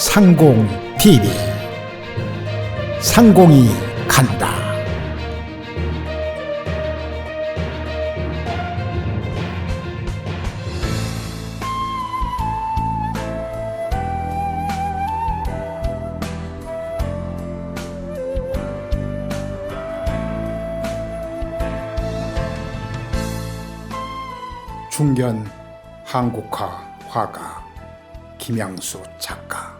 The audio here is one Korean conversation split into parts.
상공 TV 상공이 간다. 중견 한국화 화가 김양수 작가.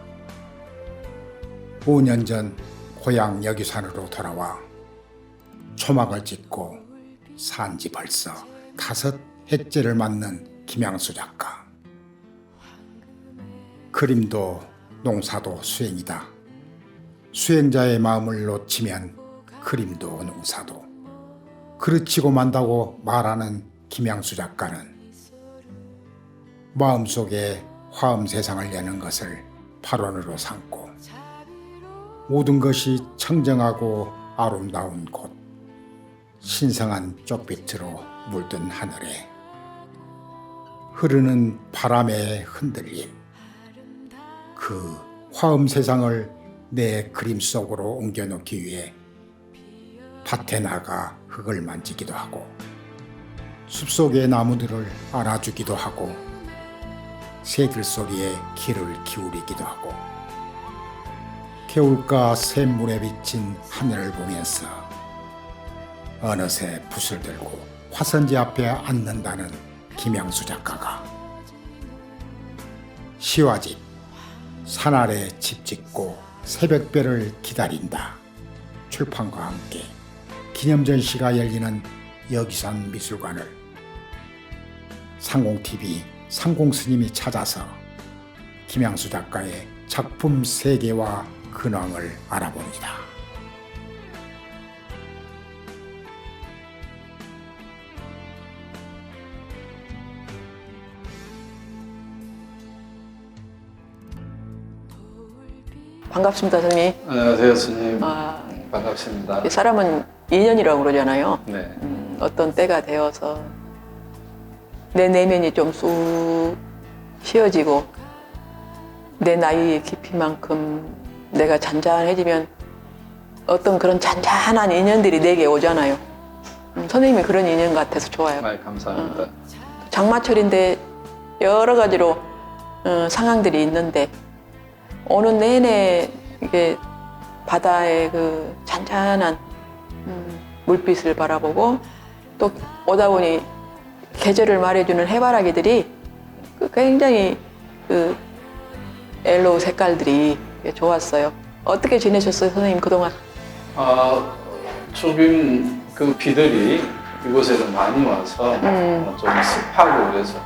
5년 전 고향 여기산으로 돌아와 초막을 짓고 산지 벌써 5해째를 맞는 김양수 작가. 그림도 농사도 수행이다. 수행자의 마음을 놓치면 그림도 농사도 그르치고 만다고 말하는 김양수 작가는 마음속에 화음 세상을 여는 것을 발원으로 삼고 모든 것이 청정하고 아름다운 곳, 신성한 쪽빛으로 물든 하늘에 흐르는 바람의 흔들림, 그 화음 세상을 내 그림 속으로 옮겨놓기 위해 밭에 나가 흙을 만지기도 하고 숲속의 나무들을 알아주기도 하고 새들 소리에 귀를 기울이기도 하고 개울가 샘물에 비친 하늘을 보면서 어느새 붓을 들고 화선지 앞에 앉는다는 김양수 작가가 시와집 산 아래 집 짓고 새벽별을 기다린다 출판과 함께 기념전시가 열리는 여기산 미술관을 상공TV 상공스님이 찾아서 김양수 작가의 작품 세계와 근황을 알아봅니다. 반갑습니다, 스님. 안녕하세요, 스님. 반갑습니다. 이 사람은 인연이라고 그러잖아요. 네. 어떤 때가 되어서 내 내면이 좀 쑥 쉬어지고 내 나이의 깊이만큼 내가 잔잔해지면 어떤 그런 잔잔한 인연들이 내게 오잖아요. 선생님이 그런 인연 같아서 좋아요. 감사합니다. 장마철인데 여러 가지로 상황들이 있는데 오는 내내 이게 바다의 그 잔잔한 물빛을 바라보고 또 오다 보니 계절을 말해주는 해바라기들이 굉장히 그 옐로우 색깔들이 좋았어요. 어떻게 지내셨어요, 선생님 그동안? 조금 그 비들이 이곳에는 많이 와서 좀 습하고 그래서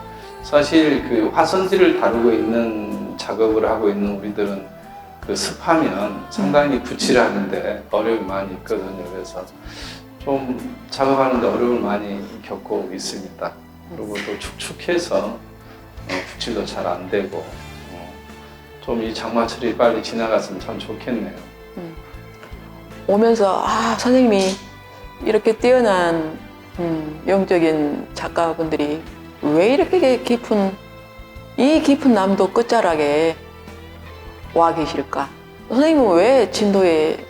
사실 그 화선지를 다루고 있는 작업을 하고 있는 우리들은 그 습하면 상당히 붓질 하는데 어려움이 많이 있거든요. 그래서 좀 작업하는데 어려움을 많이 겪고 있습니다. 그리고 또 축축해서 붓질도 잘 안 되고 좀 이 장마철이 빨리 지나갔으면 참 좋겠네요. 오면서 선생님이 이렇게 뛰어난 영적인 작가분들이 왜 이렇게 이 깊은 남도 끝자락에 와 계실까? 선생님은 왜 진도에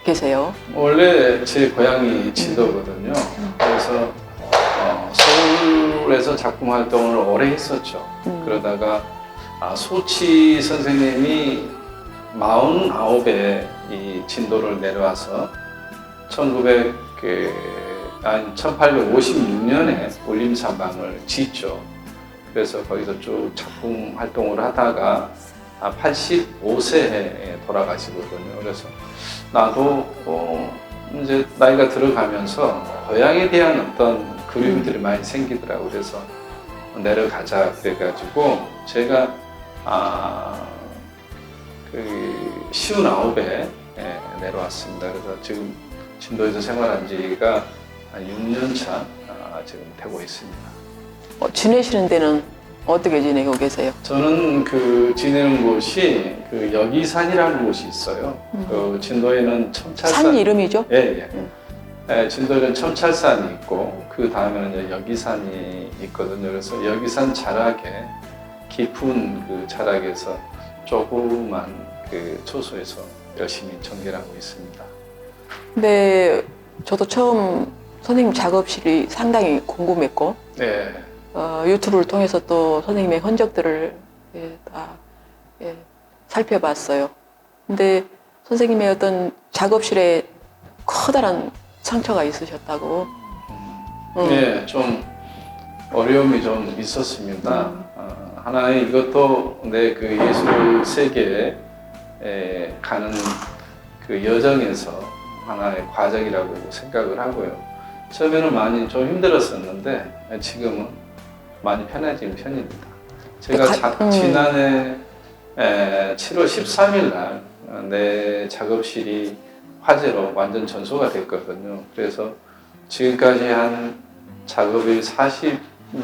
계세요? 원래 제 고향이 진도거든요. 그래서 서울에서 작품 활동을 오래 했었죠. 그러다가 소치 선생님이 49에 이 진도를 내려와서 1856년에 울림사방을 짓죠. 그래서 거기서 쭉 작품 활동을 하다가 85세에 돌아가시거든요. 그래서 나도 이제 나이가 들어가면서 고향에 대한 어떤 그리움들이 많이 생기더라고요. 그래서 내려가자 그래가지고 제가 그 59에 내려왔습니다. 그래서 지금 진도에서 생활한 지가 한 6년 차 지금 되고 있습니다. 지내시는 데는 어떻게 지내고 계세요? 저는 그 지내는 곳이 그 여기산이라는 곳이 있어요. 그 진도에는 첨찰산. 산 이름이죠? 예. 진도에는 첨찰산이 있고 그 다음에는 이제 여기산이 있거든요. 그래서 여기산 자락에 깊은 그 자락에서 조그만 그 초소에서 열심히 전개하고 있습니다. 근데 저도 처음 선생님 작업실이 상당히 궁금했고 네. 유튜브를 통해서 또 선생님의 흔적들을 다 살펴봤어요. 근데 선생님의 어떤 작업실에 커다란 상처가 있으셨다고. 네, 좀 어려움이 좀 있었습니다. 하나의 이것도 내 그 예술 세계에 가는 그 여정에서 하나의 과정이라고 생각을 하고요. 처음에는 많이 좀 힘들었었는데 지금은 많이 편해진 편입니다. 제가 지난해 7월 13일 날 내 작업실이 화재로 완전 전소가 됐거든요. 그래서 지금까지 한 작업이 40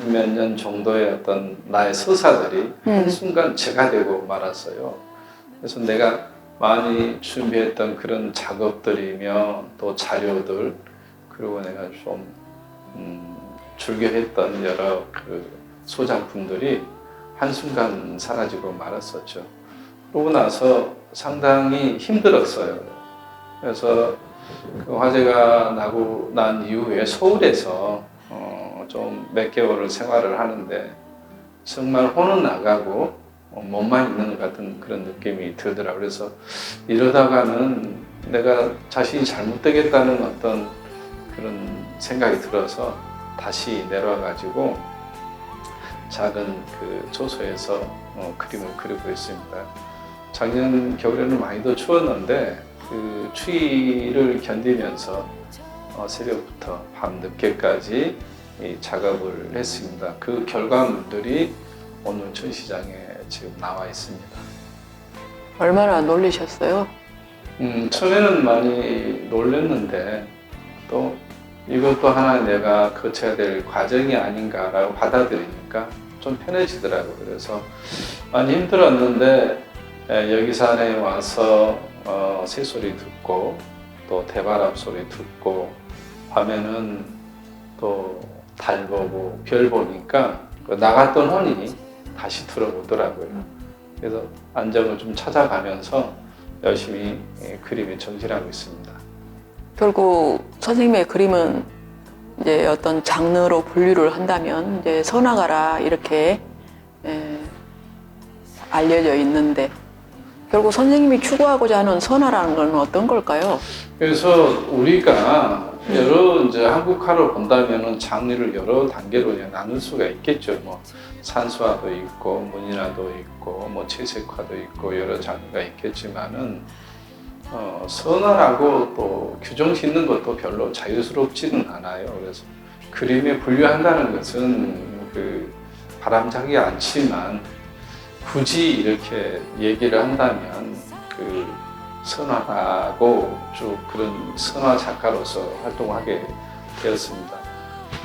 몇 년 정도의 어떤 나의 서사들이 한순간 제가 되고 말았어요. 그래서 내가 많이 준비했던 그런 작업들이며 또 자료들, 그리고 내가 좀 즐겨했던 여러 그 소장품들이 한순간 사라지고 말았었죠. 그러고 나서 상당히 힘들었어요. 그래서 그 화재가 나고 난 이후에 서울에서 좀 몇 개월을 생활을 하는데 정말 혼은 나가고 몸만 있는 것 같은 그런 느낌이 들더라고요. 그래서 이러다가는 내가 자신이 잘못되겠다는 어떤 그런 생각이 들어서 다시 내려와 가지고 작은 그 초소에서 그림을 그리고 있습니다. 작년 겨울에는 많이 더 추웠는데 그 추위를 견디면서 새벽부터 밤 늦게까지 이 작업을 했습니다. 그 결과물들이 오늘 전시장에 지금 나와 있습니다. 얼마나 놀라셨어요? 처음에는 많이 놀랐는데 또 이것도 하나 내가 거쳐야 될 과정이 아닌가라고 받아들이니까 좀 편해지더라고요. 그래서 많이 힘들었는데 여기산에 와서 새소리 듣고 또 대바람 소리 듣고 밤에는 또 달 보고 별 보니까 나갔던 혼이 다시 들어오더라고요. 그래서 안정을 좀 찾아가면서 열심히 그림에 정진하고 있습니다. 결국 선생님의 그림은 이제 어떤 장르로 분류를 한다면 이제 선화가라 이렇게 알려져 있는데 결국 선생님이 추구하고자 하는 선화라는 건 어떤 걸까요? 그래서 우리가 여러 이제 한국화를 본다면은 장르를 여러 단계로 나눌 수가 있겠죠. 뭐 산수화도 있고 문인화도 있고 뭐 채색화도 있고 여러 장르가 있겠지만은 선화라고 또 규정 짓는 것도 별로 자유스럽지는 않아요. 그래서 그림에 분류한다는 것은 그 바람직하지 않지만 굳이 이렇게 얘기를 한다면 그 선화라고 쭉 그런 선화 작가로서 활동하게 되었습니다.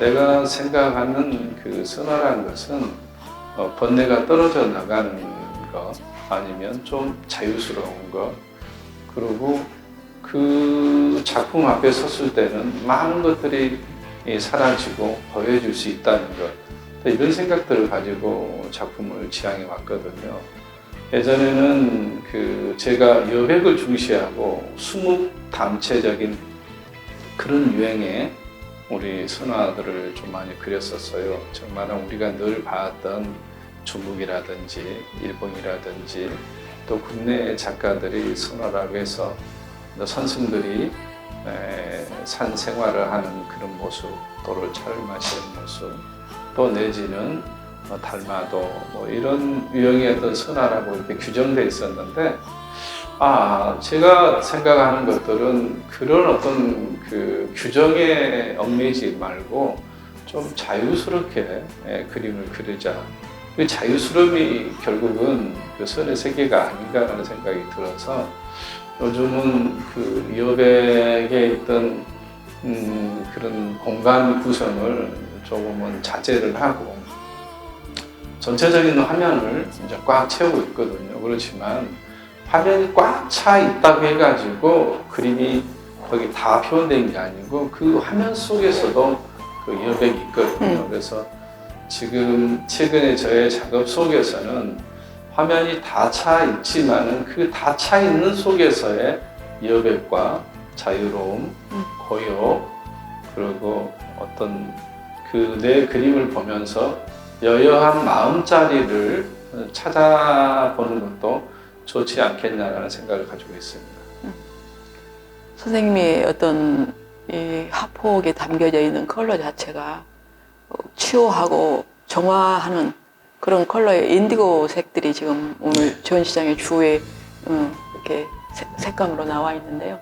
내가 생각하는 그 선화라는 것은 번뇌가 떨어져 나가는 것 아니면 좀 자유스러운 것 그리고 그 작품 앞에 섰을 때는 많은 것들이 사라지고 보여줄 수 있다는 것 이런 생각들을 가지고 작품을 지향해 왔거든요. 예전에는 그 제가 여백을 중시하고 수묵담체적인 그런 유행의 우리 선화들을 좀 많이 그렸었어요. 정말 우리가 늘 봤던 중국이라든지 일본이라든지 또 국내 작가들이 선화라고 해서 선생들이 산 생활을 하는 그런 모습, 또를 차를 마시는 모습, 또 내지는 달마도 뭐 이런 유형의 어떤 선화라고 이렇게 규정되어 있었는데 제가 생각하는 것들은 그런 어떤 그 규정에 얽매이지 말고 좀 자유스럽게 그림을 그리자. 그 자유스러움이 결국은 그 선의 세계가 아닌가라는 생각이 들어서 요즘은 그 여백에 있던 그런 공간 구성을 조금은 자제를 하고 전체적인 화면을 이제 꽉 채우고 있거든요. 그렇지만 화면이 꽉 차 있다고 해가지고 그림이 거기 다 표현된 게 아니고 그 화면 속에서도 그 여백이 있거든요. 그래서 지금 최근에 저의 작업 속에서는 화면이 다 차 있지만은 그 다 차 있는 속에서의 여백과 자유로움, 고요, 그리고 어떤 그 내 그림을 보면서 여여한 마음자리를 찾아보는 것도 좋지 않겠냐라는 생각을 가지고 있습니다. 선생님이 어떤 이 화폭에 담겨져 있는 컬러 자체가 치유하고 정화하는 그런 컬러의 인디고 색들이 지금 오늘 전시장의 주에 이렇게 색감으로 나와 있는데요.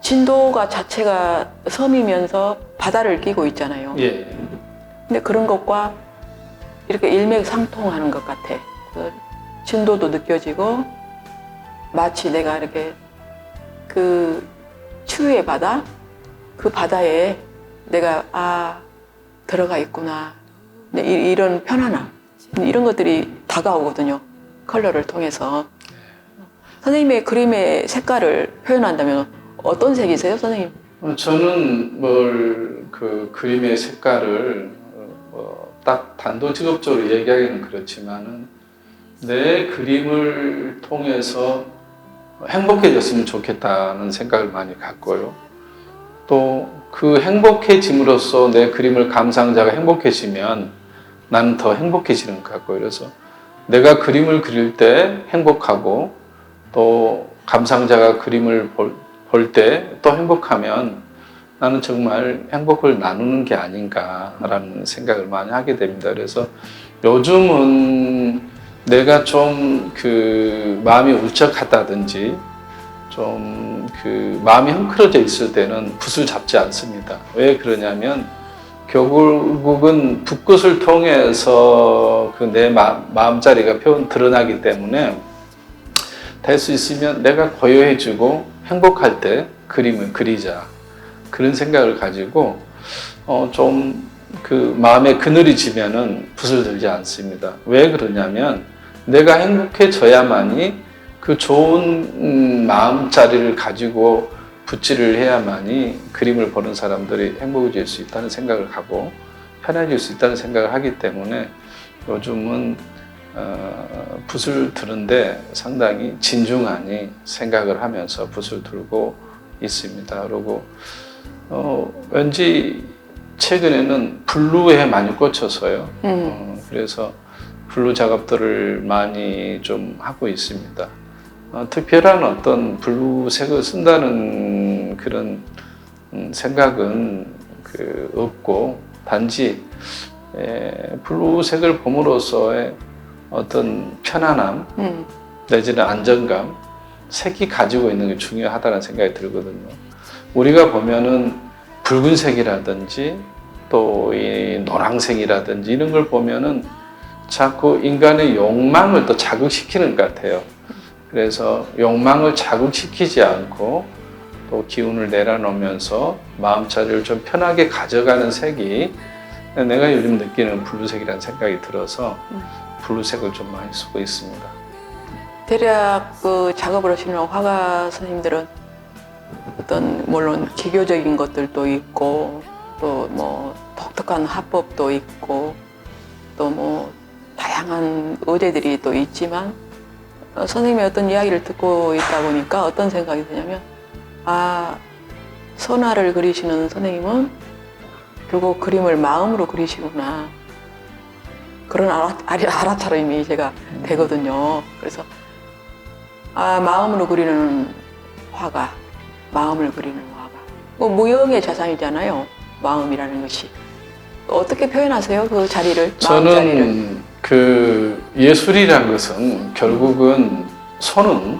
진도가 자체가 섬이면서 바다를 끼고 있잖아요. 예. 근데 그런 것과 이렇게 일맥상통하는 것 같아. 그 진도도 느껴지고 마치 내가 이렇게 그 치유의 바다, 그 바다에 내가 들어가 있구나. 이런 편안함, 이런 것들이 다가오거든요. 컬러를 통해서. 선생님의 그림의 색깔을 표현한다면 어떤 색이세요, 선생님? 저는 그 그림의 색깔을 딱 단도직입적으로 얘기하기는 그렇지만은 내 그림을 통해서 행복해졌으면 좋겠다는 생각을 많이 갖고요. 또 그 행복해짐으로써 내 그림을 감상자가 행복해지면 나는 더 행복해지는 것 같고요. 그래서 내가 그림을 그릴 때 행복하고 또 감상자가 그림을 볼 때 또 행복하면 나는 정말 행복을 나누는 게 아닌가라는 생각을 많이 하게 됩니다. 그래서 요즘은 내가 좀 그 마음이 울적하다든지 좀 그 마음이 헝클어져 있을 때는 붓을 잡지 않습니다. 왜 그러냐면 결국은 붓끝을 통해서 그 내 마음자리가 드러나기 때문에 될 수 있으면 내가 고요해지고 행복할 때 그림을 그리자. 그런 생각을 가지고 좀 그 마음에 그늘이 지면은 붓을 들지 않습니다. 왜 그러냐면 내가 행복해져야만이 그 좋은 마음자리를 가지고 붓질을 해야만이 그림을 보는 사람들이 행복해질 수 있다는 생각을 하고 편해질 수 있다는 생각을 하기 때문에 요즘은 붓을 드는데 상당히 진중하니 생각을 하면서 붓을 들고 있습니다. 그리고 왠지 최근에는 블루에 많이 꽂혀서요. 그래서 블루 작업들을 많이 좀 하고 있습니다. 특별한 어떤 블루색을 쓴다는 그런 생각은 없고 단지 블루색을 봄으로써의 어떤 편안함 내지는 안정감, 색이 가지고 있는 게 중요하다는 생각이 들거든요. 우리가 보면은 붉은색이라든지 또 이 노란색이라든지 이런 걸 보면은 자꾸 인간의 욕망을 또 자극시키는 것 같아요. 그래서 욕망을 자극시키지 않고 또 기운을 내려놓으면서 마음자리를 좀 편하게 가져가는 색이 내가 요즘 느끼는 블루색이라는 생각이 들어서 블루색을 좀 많이 쓰고 있습니다. 대략 그 작업을 하시는 화가 선생님들은 어떤 물론 기교적인 것들도 있고 또 뭐 독특한 화법도 있고 또 뭐 다양한 의제들이 또 있지만 선생님의 어떤 이야기를 듣고 있다 보니까 어떤 생각이 드냐면 선화를 그리시는 선생님은 결국 그림을 마음으로 그리시구나 그런 알아차림이 제가 되거든요. 그래서 마음으로 그리는 화가 마음을 그리는 화가 무형의 자산이잖아요. 마음이라는 것이 어떻게 표현하세요? 그 자리를 마음 자리를. 저는 그 예술이란 것은 결국은 손은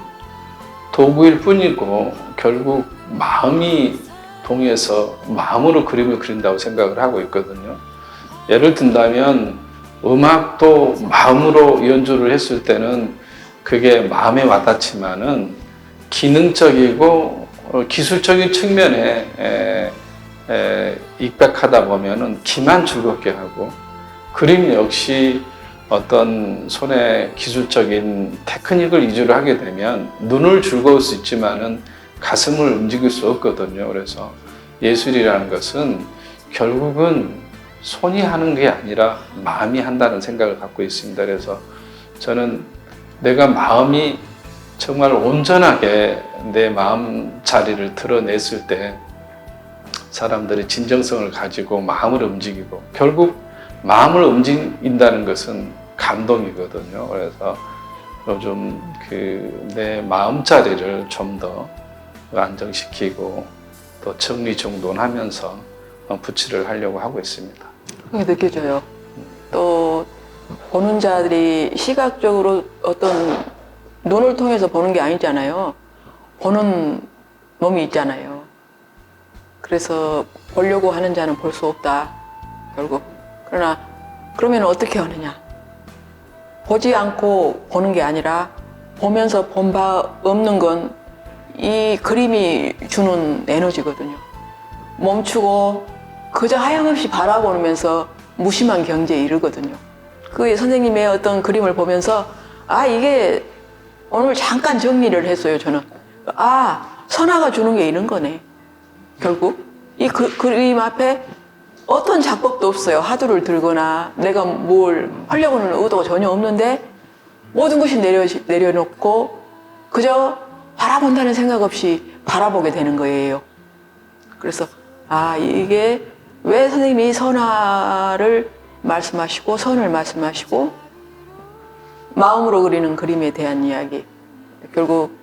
도구일 뿐이고 결국 마음이 동해서 마음으로 그림을 그린다고 생각을 하고 있거든요. 예를 든다면 음악도 마음으로 연주를 했을 때는 그게 마음에 와닿지만은 기능적이고 기술적인 측면에 입각하다 보면은 귀만 즐겁게 하고 그림 역시 어떤 손의 기술적인 테크닉을 위주로 하게 되면 눈을 즐거울 수 있지만은 가슴을 움직일 수 없거든요. 그래서 예술이라는 것은 결국은 손이 하는 게 아니라 마음이 한다는 생각을 갖고 있습니다. 그래서 저는 내가 마음이 정말 온전하게 내 마음 자리를 드러냈을 때 사람들이 진정성을 가지고 마음을 움직이고, 결국 마음을 움직인다는 것은 감동이거든요. 그래서 요즘 내 마음 자리를 좀 더 안정시키고 또 정리정돈하면서 부치를 하려고 하고 있습니다. 그게 느껴져요. 또 보는 자들이 시각적으로 어떤 눈을 통해서 보는 게 아니잖아요. 보는 놈이 있잖아요. 그래서 보려고 하는 자는 볼 수 없다, 결국. 그러나 그러면 어떻게 하느냐? 보지 않고 보는 게 아니라 보면서 본 바 없는 건 이 그림이 주는 에너지거든요. 멈추고 그저 하염없이 바라보면서 무심한 경지에 이르거든요. 그 선생님의 어떤 그림을 보면서 이게 오늘 잠깐 정리를 했어요. 저는 선화가 주는 게 이런 거네. 결국 이 그림 앞에 어떤 작법도 없어요. 화두를 들거나 내가 뭘 하려고는 의도가 전혀 없는데 모든 것이 내려놓고 그저 바라본다는 생각 없이 바라보게 되는 거예요. 그래서 이게 왜 선생님이 선화를 말씀하시고 선을 말씀하시고 마음으로 그리는 그림에 대한 이야기, 결국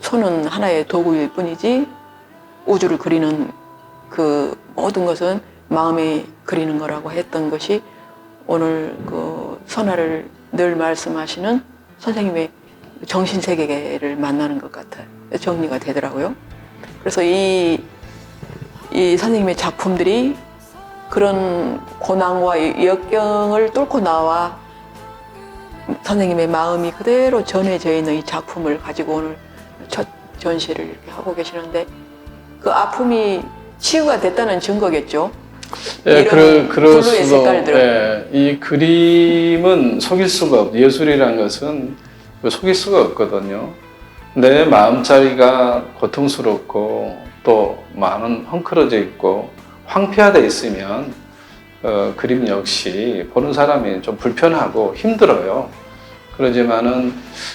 손은 하나의 도구일 뿐이지 우주를 그리는 그 모든 것은 마음에 그리는 거라고 했던 것이 오늘 그 선화를 늘 말씀하시는 선생님의 정신세계를 만나는 것 같아요. 정리가 되더라고요. 그래서 이 선생님의 작품들이 그런 고난과 역경을 뚫고 나와 선생님의 마음이 그대로 전해져 있는 이 작품을 가지고 오늘 첫 전시를 이렇게 하고 계시는데, 그 아픔이 치유가 됐다는 증거겠죠. 예, 블루의 색깔들은. 예, 이 그림은 속일 수가 없고, 예술이라는 것은 속일 수가 없거든요. 내 마음자리가 고통스럽고 또 마음은 헝클어져 있고 황폐화되어 있으면 그림 역시 보는 사람이 좀 불편하고 힘들어요. 그러지만은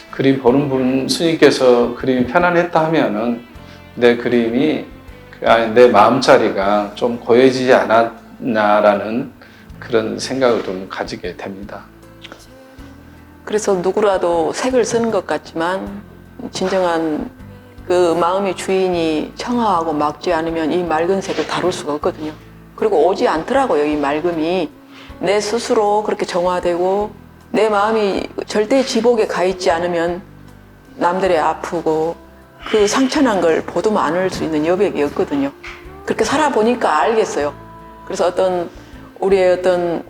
그림 보는 분 스님께서 그림이 편안했다 하면은 내 그림이 내 마음자리가 좀 고여지지 않았나라는 그런 생각을 좀 가지게 됩니다. 그래서 누구라도 색을 쓰는 것 같지만 진정한 그 마음의 주인이 청아하고 맑지 않으면 이 맑은 색을 다룰 수가 없거든요. 그리고 오지 않더라고요. 이 맑음이 내 스스로 그렇게 정화되고 내 마음이 절대 지복에 가 있지 않으면 남들의 아프고 그 상처난 걸 보도 않을 수 있는 여백이 없거든요. 그렇게 살아보니까 알겠어요. 그래서 우리의 어떤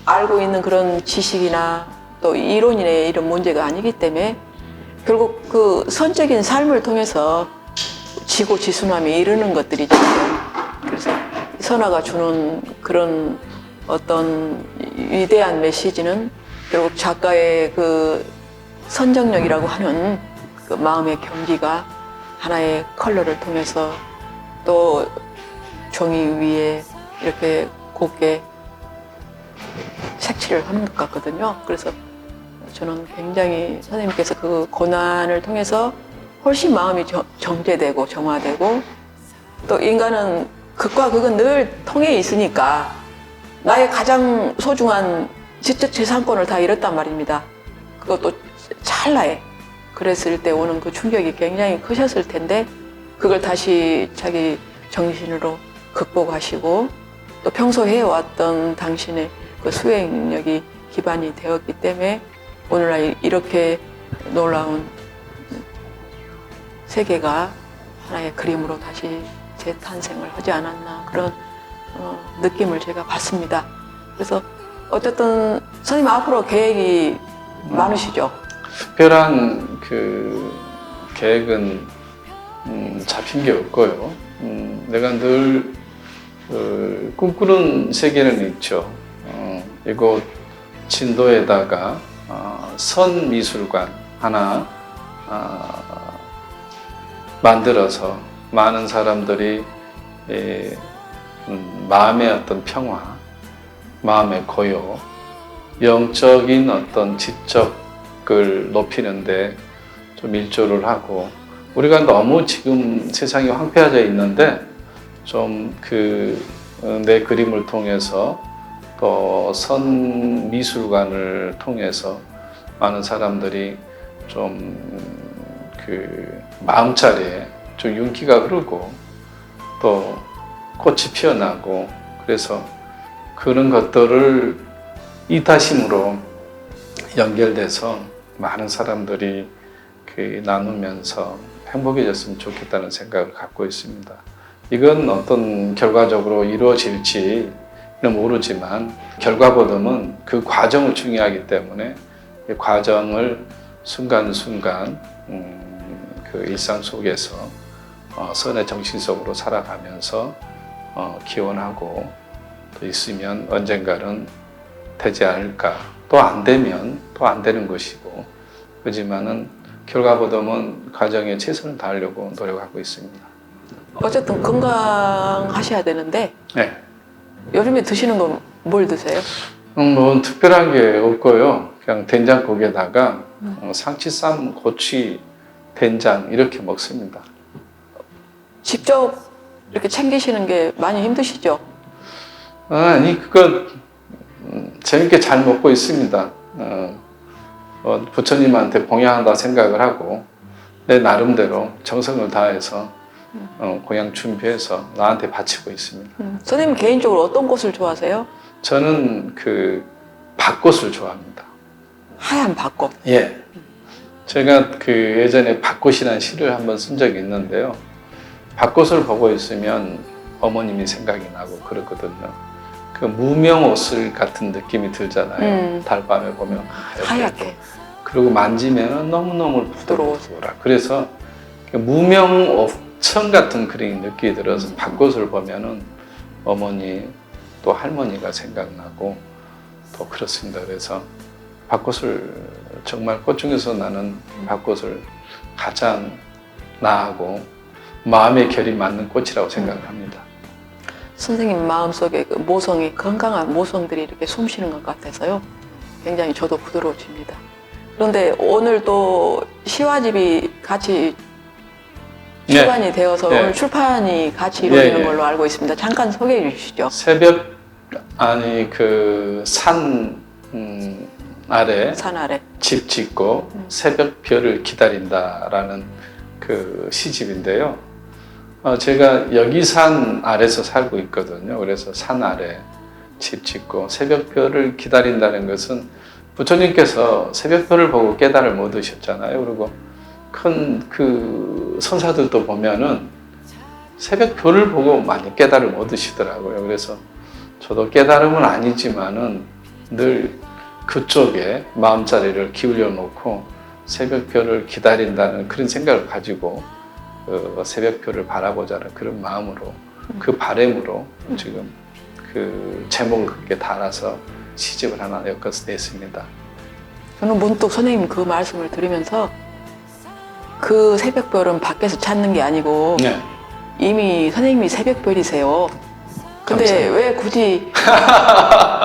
알고 있는 그런 지식이나 또 이론인의 이런 문제가 아니기 때문에 결국 그 선적인 삶을 통해서 지고지순함에 이르는 것들이잖아요. 그래서 선화가 주는 그런 어떤 위대한 메시지는 결국 작가의 그 선정력이라고 하는 그 마음의 경기가 하나의 컬러를 통해서 또 종이 위에 이렇게 곱게 색칠을 하는 것 같거든요. 그래서 저는 굉장히 선생님께서 그 고난을 통해서 훨씬 마음이 정제되고 정화되고, 또 인간은 극과 극은 늘 통해 있으니까 나의 가장 소중한 지적 재산권을 다 잃었단 말입니다. 그것도 찰나에. 그랬을 때 오는 그 충격이 굉장히 크셨을 텐데 그걸 다시 자기 정신으로 극복하시고 또 평소 해왔던 당신의 그 수행력이 기반이 되었기 때문에 오늘날 이렇게 놀라운 세계가 하나의 그림으로 다시 재탄생을 하지 않았나, 그런 느낌을 제가 받습니다. 그래서 어쨌든 선생님 앞으로 계획이 많으시죠? 특별한 그 계획은 잡힌 게 없고요. 내가 늘 꿈꾸는 세계는 있죠. 이곳 진도에다가 선미술관 하나 만들어서 많은 사람들이 마음의 어떤 평화, 마음의 고요, 영적인 어떤 지적을 높이는데 좀 일조를 하고, 우리가 너무 지금 세상이 황폐해져 있는데 좀 내 그림을 통해서 또 선 미술관을 통해서 많은 사람들이 좀 마음자리에 좀 윤기가 흐르고 또 꽃이 피어나고, 그래서 그런 것들을 이타심으로 연결돼서 많은 사람들이 나누면서 행복해졌으면 좋겠다는 생각을 갖고 있습니다. 이건 어떤 결과적으로 이루어질지는 모르지만 결과보다는 그 과정을 중요하기 때문에 이 과정을 순간순간 그 일상 속에서 선의 정신 속으로 살아가면서 기원하고 또 있으면 언젠가는 되지 않을까. 또 안 되면 또 안 되는 것이고, 그렇지만은 결과보다는 과정에 최선을 다하려고 노력하고 있습니다. 어쨌든 건강하셔야 되는데 네. 요즘에 드시는 건 뭘 드세요? 뭐 특별한 게 없고요. 그냥 된장국에다가 상추쌈, 고추, 된장 이렇게 먹습니다. 직접 이렇게 챙기시는 게 많이 힘드시죠? 아니, 그거 재밌게 잘 먹고 있습니다. 부처님한테 봉양한다 생각을 하고 내 나름대로 정성을 다해서 공양 준비해서 나한테 바치고 있습니다. 선생님 개인적으로 어떤 꽃을 좋아하세요? 저는 밭꽃을 좋아합니다. 하얀 밭꽃. 예. 제가 예전에 밭꽃이라는 시를 한번 쓴 적이 있는데요. 밭꽃을 보고 있으면 어머님이 생각이 나고 그러거든요. 무명옷을 같은 느낌이 들잖아요. 달밤에 보면 하얗게. 그리고 만지면 너무너무 부드러워라. 그래서 무명옥천 같은 그런 느낌이 들어서 밭꽃을 보면은 어머니 또 할머니가 생각나고 또 그렇습니다. 그래서 밭꽃을 정말 꽃 중에서 나는 밭꽃을 가장 나하고 마음의 결이 맞는 꽃이라고 생각을 합니다. 선생님 마음속에 그 모성이, 건강한 모성들이 이렇게 숨쉬는 것 같아서요. 굉장히 저도 부드러워집니다. 그런데 오늘 또 시화집이 같이 출간이 되어서 네. 오늘 출판이 같이 이루어지는 네. 걸로 알고 있습니다. 잠깐 소개해 주시죠. 산 아래 산 아래. 집 짓고 새벽별을 기다린다라는 시집인데요. 제가 여기 산 아래서 살고 있거든요. 그래서 산 아래 집 짓고 새벽별을 기다린다는 것은 부처님께서 새벽별을 보고 깨달음을 못 얻으셨잖아요. 그리고 큰 선사들도 보면은 새벽별을 보고 많이 깨달음을 못 얻으시더라고요. 그래서 저도 깨달음은 아니지만은 늘 그쪽에 마음자리를 기울여 놓고 새벽별을 기다린다는 그런 생각을 가지고 새벽별을 바라보자는 그런 마음으로 그 바람으로 지금 제목을 그렇게 달아서 시집을 하나 냈습니다. 저는 문득 선생님 그 말씀을 들으면서 그 새벽별은 밖에서 찾는 게 아니고 네. 이미 선생님이 새벽별이세요. 근데 감사합니다. 왜 굳이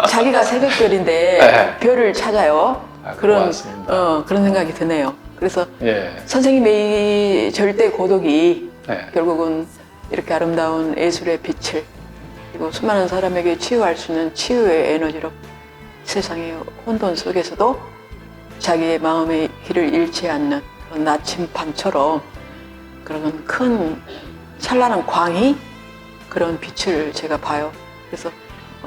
자기가 새벽별인데 네. 별을 찾아요? 그런 생각이 드네요. 그래서 예. 선생님의 이 절대 고독이 네. 결국은 이렇게 아름다운 예술의 빛을, 그리고 수많은 사람에게 치유할 수 있는 치유의 에너지로 세상의 혼돈 속에서도 자기의 마음의 길을 잃지 않는 그런 나침반처럼 그런 큰 찬란한 광이, 그런 빛을 제가 봐요. 그래서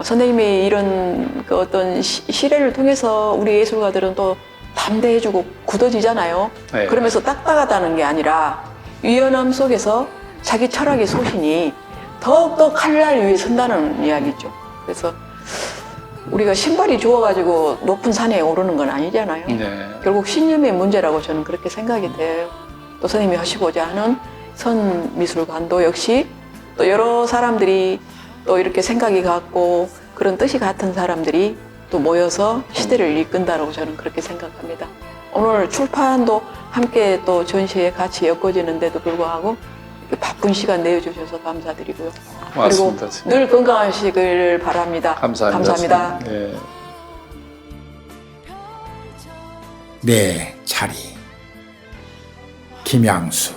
선생님의 이런 어떤 시례를 통해서 우리 예술가들은 또 담대해지고 굳어지잖아요. 네. 그러면서 딱딱하다는 게 아니라 유연함 속에서 자기 철학의 소신이 더욱더 칼날 위에 선다는 이야기죠. 그래서 우리가 신발이 좋아가지고 높은 산에 오르는 건 아니잖아요. 네. 결국 신념의 문제라고 저는 그렇게 생각이 돼요. 또 선생님이 하시고자 하는 선미술관도 역시 또 여러 사람들이 또 이렇게 생각이 같고 그런 뜻이 같은 사람들이 또 모여서 시대를 이끈다라고 저는 그렇게 생각합니다. 오늘 출판도 함께 또 전시에 같이 엮어지는데도 불구하고 이렇게 바쁜 시간 내어주셔서 감사드리고요. 고맙습니다. 그리고 늘 건강하시길 바랍니다. 감사합니다. 감사합니다. 네. 내 자리. 김양수.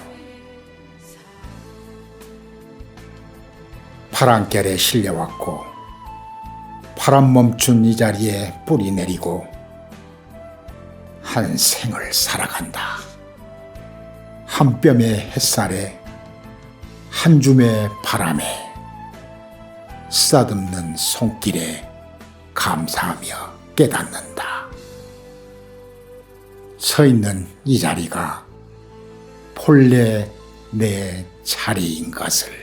파랑결에 실려왔고 바람 멈춘 이 자리에 뿌리 내리고 한 생을 살아간다. 한 뼘의 햇살에 한 줌의 바람에 쓰다듬는 손길에 감사하며 깨닫는다. 서 있는 이 자리가 본래 내 자리인 것을.